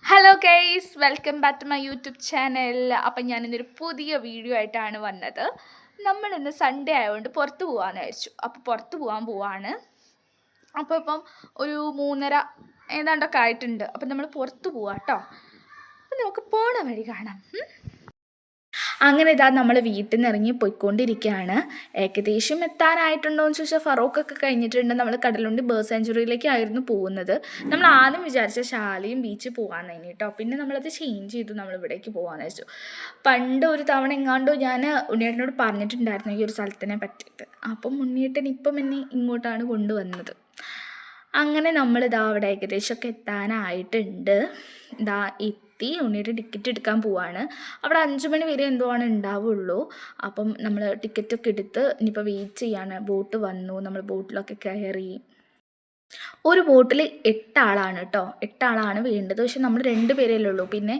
Hello guys, welcome back to my YouTube channel. അപ്പം ഞാനിന്നൊരു പുതിയ വീഡിയോ ആയിട്ടാണ് വന്നത്. നമ്മളിന്ന് സൺഡേ ആയതുകൊണ്ട് പുറത്ത് പോകാമെന്ന് വിചാരിച്ചു. അപ്പോൾ പുറത്ത് പോവാണ്. അപ്പോൾ ഇപ്പം ഒരു 3:30 ഏതാണ്ടൊക്കെ ആയിട്ടുണ്ട്. അപ്പം നമ്മൾ പുറത്ത് പോവാം കേട്ടോ. അപ്പം നമുക്ക് പോണ വഴി കാണാം. അങ്ങനെ ഇതാ നമ്മൾ വീട്ടിൽ നിന്ന് ഇറങ്ങി പോയിക്കൊണ്ടിരിക്കുകയാണ്. ഏകദേശം എത്താനായിട്ടുണ്ടോ എന്ന് ചോദിച്ചാൽ ഫറോക്കൊക്കെ കഴിഞ്ഞിട്ടുണ്ട്. നമ്മൾ കടലുണ്ടി ബേർഡ് സാഞ്ചുറിയിലേക്കായിരുന്നു പോകുന്നത്. നമ്മൾ ആദ്യം വിചാരിച്ച ശാലയും ബീച്ചിൽ പോകാമെന്ന് കേട്ടോ. പിന്നെ നമ്മളത് ചേഞ്ച് ചെയ്തു, നമ്മൾ ഇവിടേക്ക് പോകാമെന്ന് വെച്ചു. പണ്ട് ഒരു തവണ എങ്ങാണ്ടോ ഞാൻ ഉണ്ണിയേട്ടനോട് പറഞ്ഞിട്ടുണ്ടായിരുന്നു ഈ ഒരു സ്ഥലത്തിനെ പറ്റിയിട്ട്. അപ്പം ഉണ്ണിയേട്ടൻ ഇപ്പം എന്നെ ഇങ്ങോട്ടാണ് കൊണ്ടുവന്നത്. അങ്ങനെ നമ്മളിതാ അവിടെ ഏകദേശമൊക്കെ എത്താനായിട്ടുണ്ട്. ഇതാ ഉണ്ണിയുടെ ടിക്കറ്റ് എടുക്കാൻ പോവാണ്. അവിടെ 5 മണി വരെ എന്തോ ആണ് ഉണ്ടാവുള്ളൂ. അപ്പം നമ്മൾ ടിക്കറ്റൊക്കെ എടുത്ത് ഇനിയിപ്പോൾ വെയിറ്റ് ചെയ്യാണ്. ബോട്ട് വന്നു, നമ്മൾ ബോട്ടിലൊക്കെ കയറി. ഒരു ബോട്ടിൽ 8 ആളാണ് കേട്ടോ. 8 ആളാണ് വേണ്ടത്. പക്ഷെ നമ്മൾ 2 പേരല്ലേ ഉള്ളൂ. പിന്നെ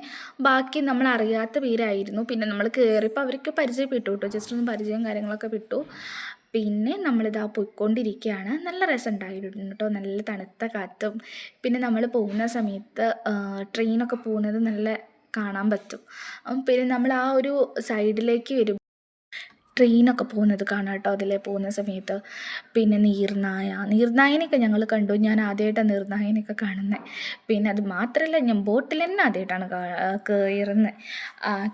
ബാക്കി നമ്മൾ അറിയാത്ത പേരായിരുന്നു. പിന്നെ നമ്മൾ കയറിയപ്പോൾ അവർക്ക് പരിചയപ്പെട്ടു കേട്ടോ. ജസ്റ്റ് ഒന്ന് പരിചയം കാര്യങ്ങളൊക്കെ വിട്ടു. പിന്നെ നമ്മളിതാ പോയിക്കൊണ്ടിരിക്കുകയാണ്. നല്ല രസമുണ്ടായിരുന്നു കേട്ടോ. നല്ല തണുത്ത കാറ്റും. പിന്നെ നമ്മൾ പോകുന്ന സമയത്ത് ട്രെയിനൊക്കെ പോകുന്നത് നല്ല കാണാൻ പറ്റും. പിന്നെ നമ്മൾ ആ ഒരു സൈഡിലേക്ക് വരും, ട്രെയിനൊക്കെ പോകുന്നത് കാണാം കേട്ടോ അതിലെ പോകുന്ന സമയത്ത്. പിന്നെ നീർനായനെയൊക്കെ ഞങ്ങൾ കണ്ടു. ഞാൻ ആദ്യമായിട്ടാണ് നീർനായനെയൊക്കെ കാണുന്നത്. പിന്നെ അത് മാത്രമല്ല, ഞാൻ ബോട്ടിൽ തന്നെ ആദ്യമായിട്ടാണ് കയറുന്നത്.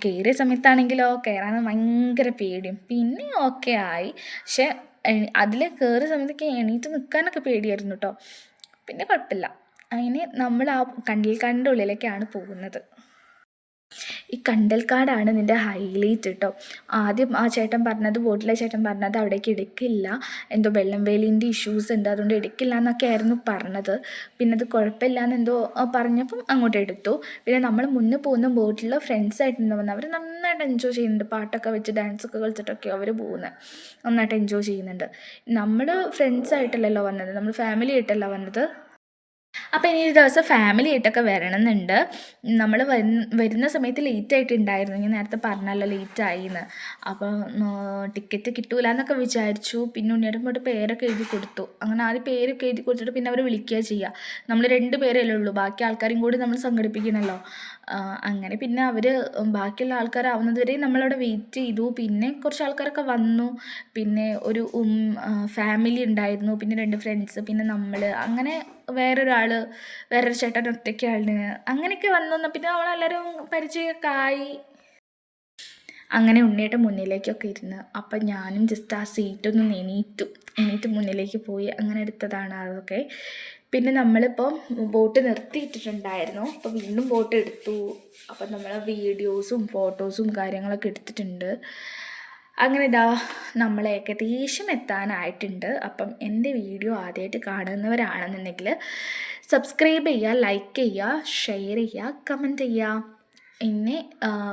കയറിയ സമയത്താണെങ്കിലോ കയറാൻ ഭയങ്കര പേടിയും. പിന്നെ ഓക്കെ ആയി. പക്ഷെ അതിൽ കയറിയ സമയത്തൊക്കെ എണീറ്റ് നിൽക്കാനൊക്കെ പേടിയായിരുന്നു കേട്ടോ. പിന്നെ കുഴപ്പമില്ല. അതിന് നമ്മൾ ആ കണ്ടൽക്കാടിൻ്റെ ഉള്ളിലേക്കാണ് പോകുന്നത്. ഈ കണ്ടൽക്കാടാണ് ഇതിൻ്റെ ഹൈലൈറ്റ് കേട്ടോ. ആദ്യം ആ ചേട്ടൻ പറഞ്ഞത്, ബോട്ടിലെ ചേട്ടൻ പറഞ്ഞത് അവിടേക്ക് എടുക്കില്ല, എന്തോ വെള്ളം വേലിൻ്റെ ഇഷ്യൂസ് ഉണ്ട്, അതുകൊണ്ട് എടുക്കില്ല എന്നൊക്കെ ആയിരുന്നു പറഞ്ഞത്. പിന്നെ അത് കുഴപ്പമില്ല എന്നെന്തോ പറഞ്ഞപ്പം അങ്ങോട്ട് എടുത്തു. പിന്നെ നമ്മൾ മുന്നേ പോകുന്ന ബോട്ടിൽ ഫ്രണ്ട്സായിട്ടുണ്ട് വന്നത്. അവർ നന്നായിട്ട് എൻജോയ് ചെയ്യുന്നുണ്ട്. പാട്ടൊക്കെ വെച്ച് ഡാൻസൊക്കെ കളിച്ചിട്ടൊക്കെ അവർ പോകുന്നത്. നന്നായിട്ട് എൻജോയ് ചെയ്യുന്നുണ്ട്. നമ്മൾ ഫ്രണ്ട്സായിട്ടല്ലല്ലോ വന്നത്, നമ്മൾ ഫാമിലി ആയിട്ടല്ല വന്നത്. അപ്പോൾ ഇനി ഒരു ദിവസം ഫാമിലി ആയിട്ടൊക്കെ വരണമെന്നുണ്ട്. നമ്മൾ വരുന്ന സമയത്ത് ലേറ്റ് ആയിട്ടുണ്ടായിരുന്നു. ഞാൻ നേരത്തെ പറഞ്ഞല്ലോ ലേറ്റായിന്ന്. അപ്പോൾ ടിക്കറ്റ് കിട്ടൂല എന്നൊക്കെ വിചാരിച്ചു. പിന്നെ ഉണ്ണിയേട്ടൻ പോയിട്ട് പേരൊക്കെ എഴുതി കൊടുത്തു. അങ്ങനെ ആദ്യം പേരൊക്കെ എഴുതി കൊടുത്തിട്ട് പിന്നെ അവർ വിളിക്കുക ചെയ്യുക. നമ്മൾ 2 പേരല്ലേ ഉള്ളൂ, ബാക്കി ആൾക്കാരെയും കൂടി നമ്മൾ സംഘടിപ്പിക്കണമല്ലോ. അങ്ങനെ പിന്നെ അവർ ബാക്കിയുള്ള ആൾക്കാരാവുന്നത് വരെ നമ്മളവിടെ വെയിറ്റ് ചെയ്തു. പിന്നെ കുറച്ച് ആൾക്കാരൊക്കെ വന്നു. പിന്നെ ഒരു ഫാമിലി ഉണ്ടായിരുന്നു, പിന്നെ 2 ഫ്രണ്ട്സ്, പിന്നെ നമ്മൾ, അങ്ങനെ വേറൊരു ചേട്ടൻ ഒറ്റയ്ക്കാണ്. അങ്ങനെയൊക്കെ വന്നു. പിന്നെ നമ്മളെല്ലാവരും പരിചയമൊക്കെ ആയി. അങ്ങനെ ഉണ്ണിയേട്ടൻ മുന്നിലേക്കൊക്കെ ഇരുന്ന്. അപ്പം ഞാനും ജസ്റ്റ് ആ സീറ്റൊന്ന് എണീറ്റ് മുന്നിലേക്ക് പോയി. അങ്ങനെ എടുത്തതാണ് അതൊക്കെ. പിന്നെ നമ്മളിപ്പോൾ ബോട്ട് നിർത്തിയിട്ടിട്ടുണ്ടായിരുന്നു. അപ്പോൾ വീണ്ടും ബോട്ട് എടുത്തു. അപ്പം നമ്മൾ വീഡിയോസും ഫോട്ടോസും കാര്യങ്ങളൊക്കെ എടുത്തിട്ടുണ്ട്. അങ്ങനെ നമ്മൾ ഏകദേശം എത്താനായിട്ടുണ്ട്. അപ്പം എൻ്റെ വീഡിയോ ആദ്യമായിട്ട് കാണുന്നവരാണെന്നുണ്ടെങ്കിൽ സബ്സ്ക്രൈബ് ചെയ്യുക, ലൈക്ക് ചെയ്യുക, ഷെയർ ചെയ്യുക, കമൻറ്റ് ചെയ്യുക. പിന്നെ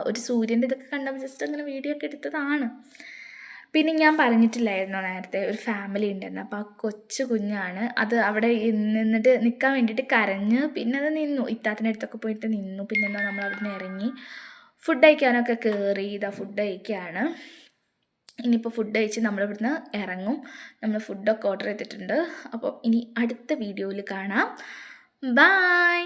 ഒരു സൂര്യൻ്റെ ഇതൊക്കെ കണ്ടപ്പോൾ ജസ്റ്റ് അങ്ങനെ വീഡിയോ ഒക്കെ എടുത്തതാണ്. പിന്നെ ഞാൻ പറഞ്ഞിട്ടില്ലായിരുന്നോ നേരത്തെ ഒരു ഫാമിലി ഉണ്ടെന്ന്. അപ്പോൾ ആ കൊച്ചു കുഞ്ഞാണ് അത്. അവിടെ നിന്നിട്ട് നിൽക്കാൻ വേണ്ടിയിട്ട് കരഞ്ഞ് പിന്നെ അത് നിന്നു. ഇത്താത്തിൻ്റെ അടുത്തൊക്കെ പോയിട്ട് നിന്നു. പിന്നെ നമ്മൾ അവിടെ നിന്ന് ഇറങ്ങി ഫുഡ് കഴിക്കാനൊക്കെ കയറി. ഫുഡ് കഴിക്കുകയാണ്. ഇനിയിപ്പോൾ ഫുഡ് കഴിച്ച് നമ്മളിവിടുന്ന് ഇറങ്ങും. നമ്മൾ ഫുഡൊക്കെ ഓർഡർ ചെയ്തിട്ടുണ്ട്. അപ്പോൾ ഇനി അടുത്ത വീഡിയോയിൽ കാണാം. ബൈ.